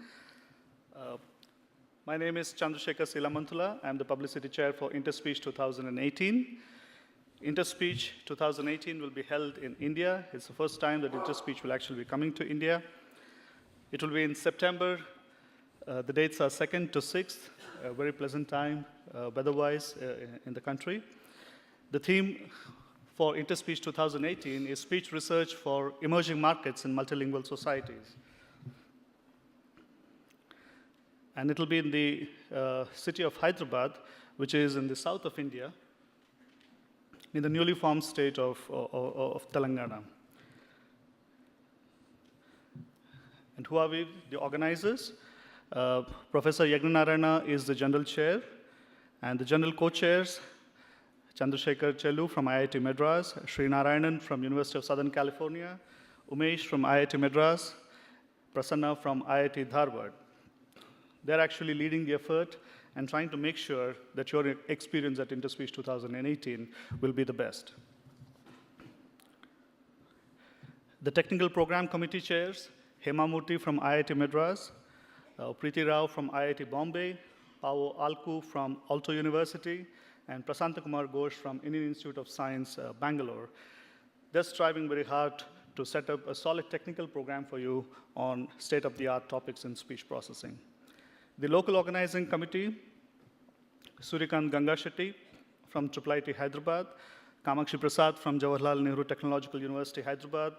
My name is Chandrasekhar Silamantula. I'm the Publicity Chair for Interspeech 2018. Interspeech 2018 will be held in India. It's the first time that Interspeech will actually be coming to India. It will be in September. The dates are 2nd to 6th, a very pleasant time weather-wise in the country. The theme for Interspeech 2018 is speech research for emerging markets in multilingual societies. And it will be in the city of Hyderabad, which is in the south of India, in the newly formed state of Telangana. And who are we, the organizers? Professor Yagnanarayana is the general chair, and the general co-chairs, Chandrasekhar Chelu from IIT Madras, Sri Narayanan from University of Southern California, Umesh from IIT Madras, Prasanna from IIT Dharwad. They're actually leading the effort and trying to make sure that your experience at InterSpeech 2018 will be the best. The Technical Program Committee chairs, Hema Murthy from IIT Madras, Preeti Rao from IIT Bombay, Pavo Alku from Aalto University, and Prasanta Kumar Ghosh from Indian Institute of Science, Bangalore. They're striving very hard to set up a solid technical program for you on state-of-the-art topics in speech processing. The local organizing committee, Suryakant Gangashetty from IIIT Hyderabad, Kamakshi Prasad from Jawaharlal Nehru Technological University, Hyderabad,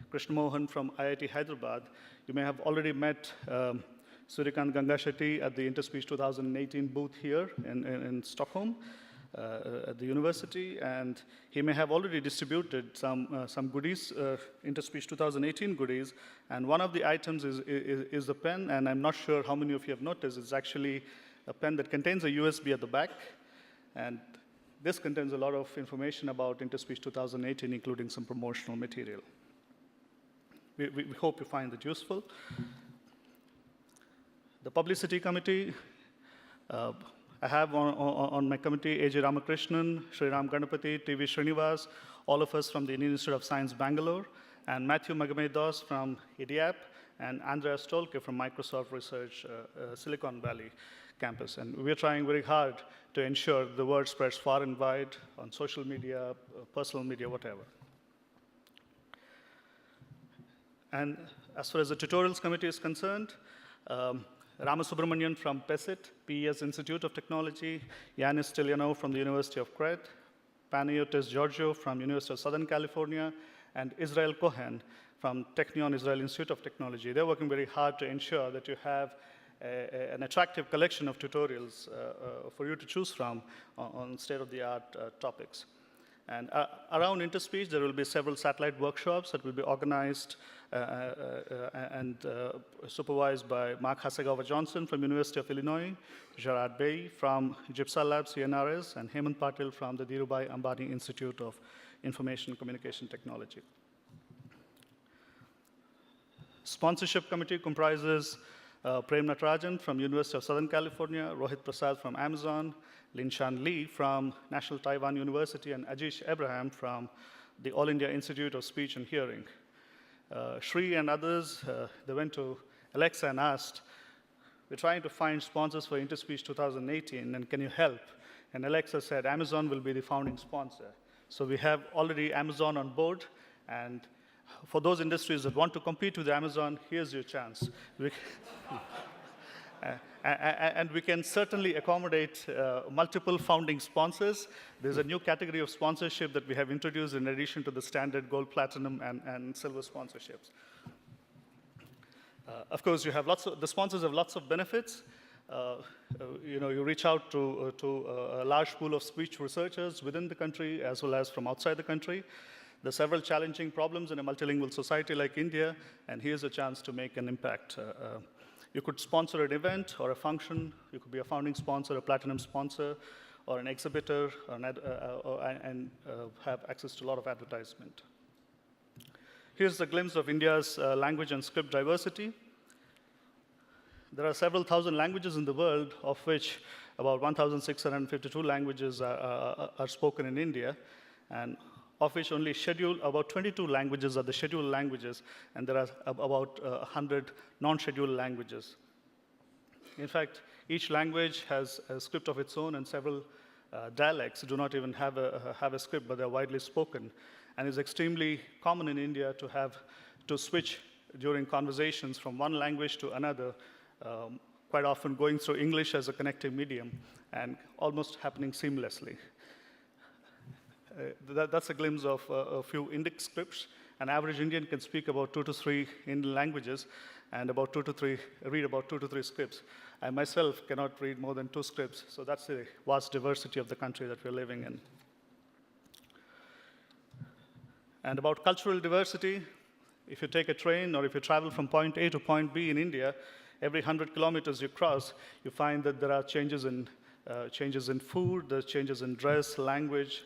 Krishna Mohan from IIT Hyderabad. You may have already met Suryakant Gangashetty at the InterSpeech 2018 booth here in Stockholm at the university, and he may have already distributed some goodies, InterSpeech 2018 goodies, and one of the items is a pen, and I'm not sure how many of you have noticed, it's actually a pen that contains a USB at the back, and this contains a lot of information about InterSpeech 2018, including some promotional material. We hope you find it useful. The publicity committee, I have on my committee AJ Ramakrishnan, Sriram Ganapati, TV Srinivas, all of us from the Indian Institute of Science, Bangalore, and Matthew Magamedos from IDIAP, and Andreas Stolke from Microsoft Research, Silicon Valley campus. And we're trying very hard to ensure the word spreads far and wide on social media, personal media, whatever. And as far as the tutorials committee is concerned, Ramasubramanian from PESIT, PES Institute of Technology, Yanis Stilianov from the University of Crete, Panayotis Giorgio from University of Southern California, and Israel Cohen from Technion Israel Institute of Technology. They're working very hard to ensure that you have an attractive collection of tutorials for you to choose from on state-of-the-art topics. And around InterSpeech, there will be several satellite workshops that will be organized and supervised by Mark Hasegawa Johnson from University of Illinois, Gerard Bay from GIPSA Lab, CNRS, and Hemant Patil from the Dhirubhai Ambani Institute of Information and Communication Technology. Sponsorship committee comprises Prem Natarajan from University of Southern California, Rohit Prasad from Amazon, Linshan Lee from National Taiwan University, and Ajish Abraham from the All India Institute of Speech and Hearing. Shri and others, they went to Alexa and asked, we're trying to find sponsors for InterSpeech 2018, and can you help? And Alexa said, Amazon will be the founding sponsor. So we have already Amazon on board, and for those industries that want to compete with Amazon, here's your chance. And we can certainly accommodate multiple founding sponsors. There's a new category of sponsorship that we have introduced in addition to the standard gold, platinum, and silver sponsorships. Of course, you have the sponsors have lots of benefits. You reach out to a large pool of speech researchers within the country as well as from outside the country. There are several challenging problems in a multilingual society like India, and here's a chance to make an impact. You could sponsor an event or a function. You could be a founding sponsor, a platinum sponsor, or an exhibitor, and have access to a lot of advertisement. Here's a glimpse of India's language and script diversity. There are several thousand languages in the world, of which about 1,652 languages are spoken in India, and of which only about 22 languages are the scheduled languages, and there are about 100 non-scheduled languages. In fact, each language has a script of its own, and several dialects do not even have a script, but they're widely spoken. And it's extremely common in India to switch during conversations from one language to another, quite often going through English as a connecting medium, and almost happening seamlessly. That's a glimpse of a few Indic scripts. An average Indian can speak about 2 to 3 Indian languages and read about 2 to 3 scripts. I myself cannot read more than 2 scripts, so that's the vast diversity of the country that we're living in. And about cultural diversity, if you take a train or if you travel from point A to point B in India, every 100 kilometers you cross, you find that there are changes in food, there's changes in dress, language,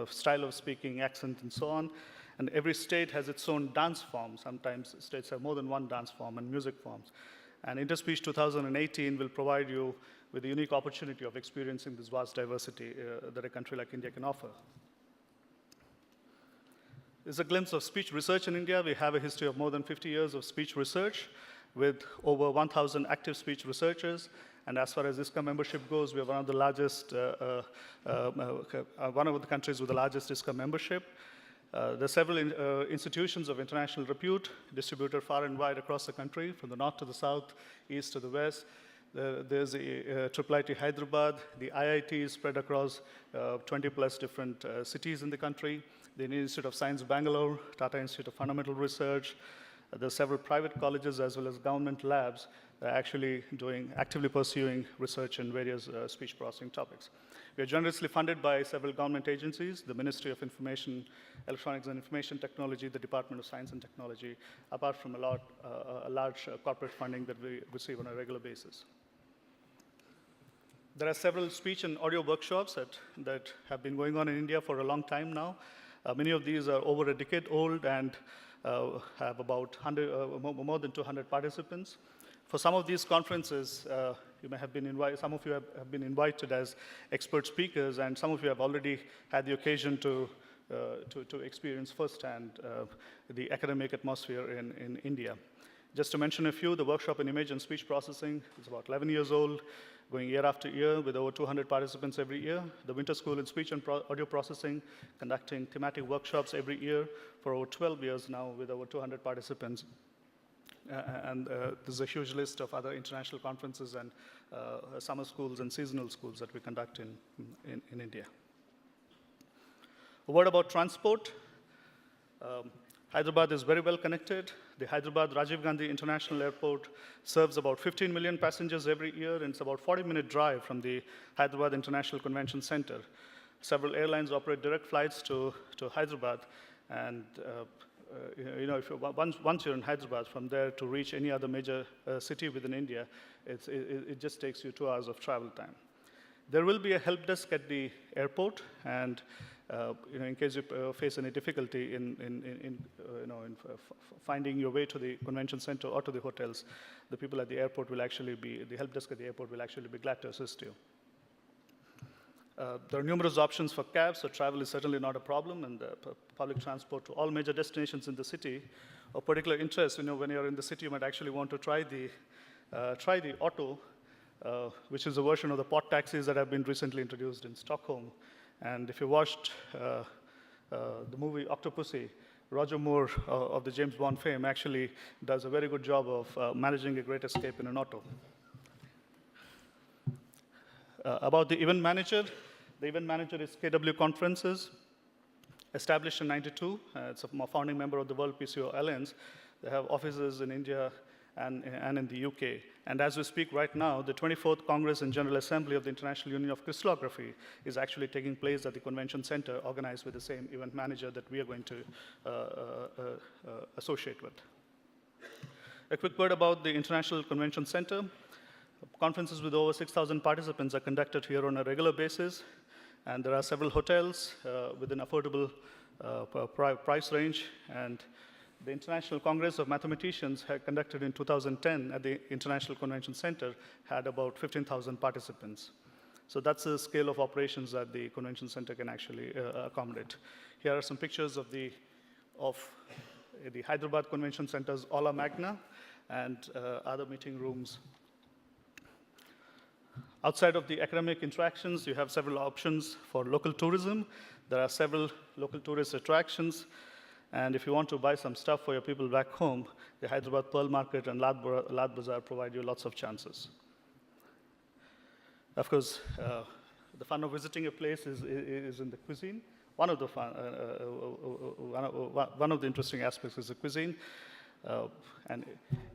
style of speaking, accent, and so on. And every state has its own dance form. Sometimes states have more than one dance form and music forms. And InterSpeech 2018 will provide you with the unique opportunity of experiencing this vast diversity that a country like India can offer. This is a glimpse of speech research in India. We have a history of more than 50 years of speech research with over 1,000 active speech researchers. And as far as ISCA membership goes, we are one of the largest, one of the countries with the largest ISCA membership. There are several institutions of international repute distributed far and wide across the country, from the north to the south, east to the west. There's the IIIT Hyderabad, the IIT spread across 20 plus different cities in the country, the Indian Institute of Science Bangalore, Tata Institute of Fundamental Research. There are several private colleges as well as government labs that are actually actively pursuing research in various speech processing topics. We are generously funded by several government agencies, the Ministry of Information, Electronics and Information Technology, the Department of Science and Technology, apart from a large corporate funding that we receive on a regular basis. There are several speech and audio workshops that have been going on in India for a long time now. Many of these are over a decade old and have about more than 200 participants. For some of these conferences, you may have been invited, some of you have been invited as expert speakers, and some of you have already had the occasion to experience firsthand the academic atmosphere in India. Just to mention a few, the workshop in image and speech processing is about 11 years old, going year after year with over 200 participants every year. The Winter School in Speech and Audio Processing, conducting thematic workshops every year for over 12 years now with over 200 participants. There's a huge list of other international conferences and summer schools and seasonal schools that we conduct in India. A word about transport. Hyderabad is very well connected. The Hyderabad Rajiv Gandhi International Airport serves about 15 million passengers every year, and it's about a 40-minute drive from the Hyderabad International Convention Center. Several airlines operate direct flights to Hyderabad, and once you're in Hyderabad, from there to reach any other major city within India, it just takes you 2 hours of travel time. There will be a help desk at the airport, and in case you face any difficulty in finding your way to the convention center or to the hotels, the people at the airport will actually be, the help desk at the airport will actually be glad to assist you. There are numerous options for cabs, so travel is certainly not a problem, and public transport to all major destinations in the city. Of particular interest, when you're in the city, you might actually want to try the auto, which is a version of the pod taxis that have been recently introduced in Stockholm. And if you watched the movie Octopussy, Roger Moore of the James Bond fame actually does a very good job of managing a great escape in an auto. About the event manager. The event manager is KW Conferences, established in '92. It's a founding member of the World PCO Alliance. They have offices in India and in the UK. And as we speak right now, the 24th Congress and General Assembly of the International Union of Crystallography is actually taking place at the Convention Center, organized with the same event manager that we are going to associate with. A quick word about the International Convention Center. Conferences with over 6,000 participants are conducted here on a regular basis, and there are several hotels within affordable price range. And the International Congress of Mathematicians had conducted in 2010 at the International Convention Center had about 15,000 participants. So that's the scale of operations that the Convention Center can actually accommodate. Here are some pictures of the Hyderabad Convention Center's Aula Magna and other meeting rooms. Outside of the academic interactions, you have several options for local tourism. There are several local tourist attractions. And if you want to buy some stuff for your people back home, the Hyderabad Pearl Market and Lad Bazaar provide you lots of chances. Of course, the fun of visiting a place is in the cuisine. One of the interesting aspects is the cuisine. And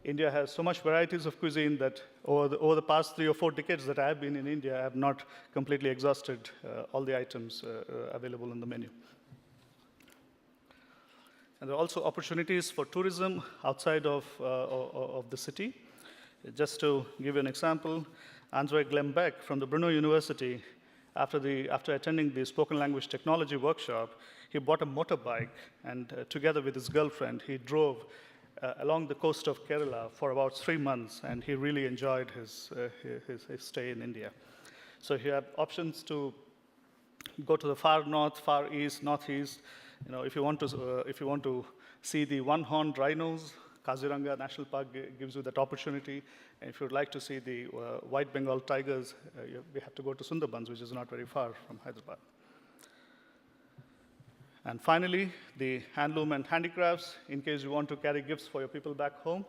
India has so much varieties of cuisine that over the past 3 or 4 decades that I have been in India, I have not completely exhausted all the items available on the menu. And there are also opportunities for tourism outside of the city. Just to give you an example, Andre Glembeck from the Brno University, after attending the spoken language technology workshop, he bought a motorbike, and together with his girlfriend, he drove along the coast of Kerala for about 3 months, and he really enjoyed his stay in India. So you have options to go to the far north, far east, northeast. If you want to see the one-horned rhinos, Kaziranga National Park gives you that opportunity. And if you would like to see the white Bengal tigers, we have to go to Sundarbans, which is not very far from Hyderabad. And finally, the handloom and handicrafts, in case you want to carry gifts for your people back home.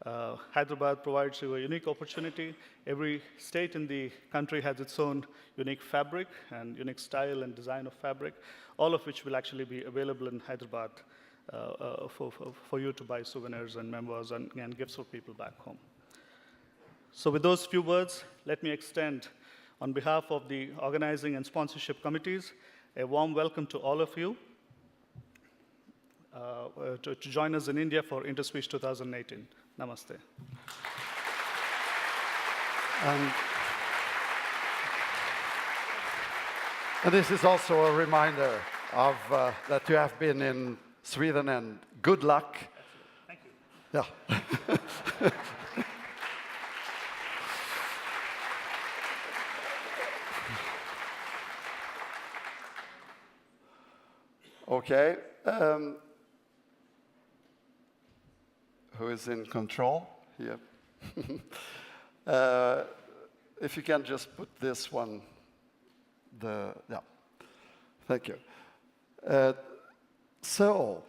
Hyderabad provides you a unique opportunity. Every state in the country has its own unique fabric and unique style and design of fabric, all of which will actually be available in Hyderabad for you to buy souvenirs and memoirs and gifts for people back home. So with those few words, let me extend, on behalf of the organizing and sponsorship committees, a warm welcome to all of you to join us in India for InterSpeech 2018. Namaste. And this is also a reminder of that you have been in Sweden, and good luck. Thank you. Yeah. Okay. Who is in control here? If you can just put this one, yeah. Thank you. So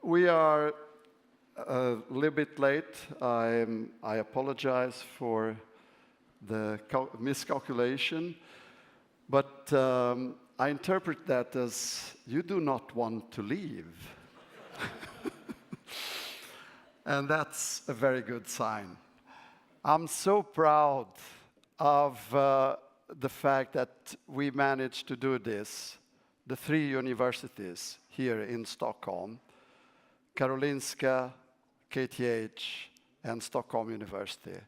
we are a little bit late. I apologize for the miscalculation, but I interpret that as you do not want to leave. And that's a very good sign. I'm so proud of the fact that we managed to do this, the 3 universities here in Stockholm, Karolinska, KTH, and Stockholm University.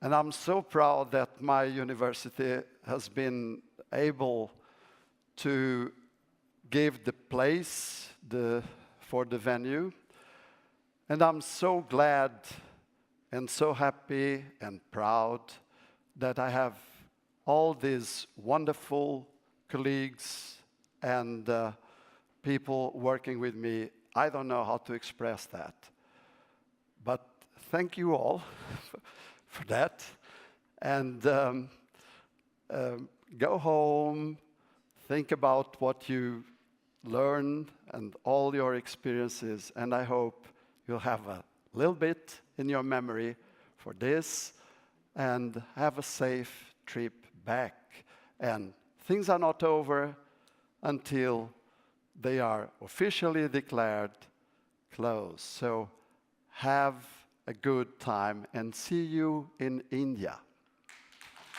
And I'm so proud that my university has been able to give the place for the venue. And I'm so glad and so happy and proud that I have all these wonderful colleagues and people working with me. I don't know how to express that. But thank you all for that. And go home, think about what you learned and all your experiences, and I hope you'll have a little bit in your memory for this, and have a safe trip back. And things are not over until they are officially declared closed. So have a good time, and see you in India.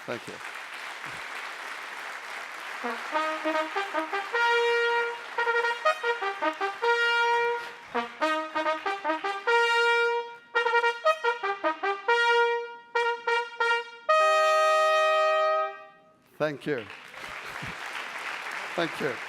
Thank you. Thank you. Thank you.